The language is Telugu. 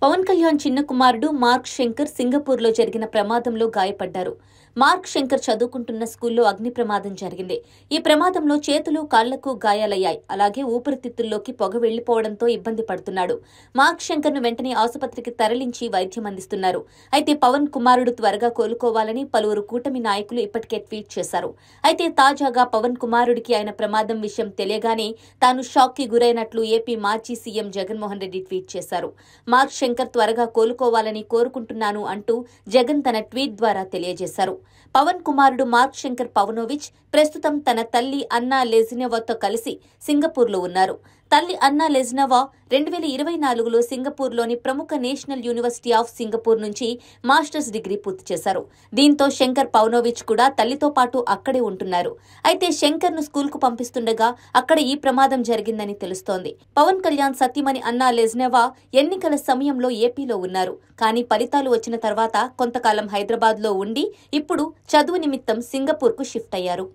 పవన్ కళ్యాణ్ చిన్న కుమారుడు మార్క్ శంకర్ సింగపూర్లో జరిగిన ప్రమాదంలో గాయపడ్డారు. మార్క్ శంకర్ చదువుకుంటున్న స్కూల్లో అగ్ని ప్రమాదం జరిగింది. ఈ ప్రమాదంలో చేతులు, కాళ్లకు గాయాలయ్యాయి. అలాగే ఊపిరితిత్తుల్లోకి పొగ వెళ్లిపోవడంతో ఇబ్బంది పడుతున్నాడు. మార్క్ శంకర్ ను వెంటనే ఆసుపత్రికి తరలించి వైద్యం అందిస్తున్నారు. అయితే పవన్ కుమారుడు త్వరగా కోలుకోవాలని పలువురు కూటమి నాయకులు ఇప్పటికే ట్వీట్ చేశారు. అయితే తాజాగా పవన్ కుమారుడికి ఆయన ప్రమాదం విషయం తెలియగానే తాను షాక్ కి గురైనట్లు ఏపీ మాజీ సీఎం జగన్మోహన్ రెడ్డి ట్వీట్ చేశారు. మార్క్ శంకర్ త్వరగా కోలుకోవాలని కోరుకుంటున్నాను అంటూ జగన్ తన ట్వీట్ ద్వారా తెలియజేశారు. పవన్ కుమారుడు మార్క్ శంకర్ పవనోవిచ్ ప్రస్తుతం తన తల్లి అన్నా లెజ్నెవాతో కలిసి సింగపూర్లో ఉన్నారు. తల్లి అన్నా లెజ్నెవా 2024లో సింగపూర్లోని ప్రముఖ నేషనల్ యూనివర్సిటీ ఆఫ్ సింగపూర్ నుంచి మాస్టర్స్ డిగ్రీ పూర్తి చేశారు. దీంతో శంకర్ పవనోవిచ్ కూడా తల్లితో పాటు అక్కడే ఉంటున్నారు. అయితే శంకర్ ను స్కూల్కు పంపిస్తుండగా అక్కడ ఈ ప్రమాదం జరిగిందని తెలుస్తోంది. పవన్ కళ్యాణ్ సతీమణి అన్నా లెజ్నెవా ఎన్నికల సమయంలో ఏపీలో ఉన్నారు. కానీ ఫలితాలు వచ్చిన తర్వాత కొంతకాలం హైదరాబాద్లో ఉండి ఇప్పుడు చదువు నిమిత్తం సింగపూర్కు షిఫ్ట్ అయ్యారు.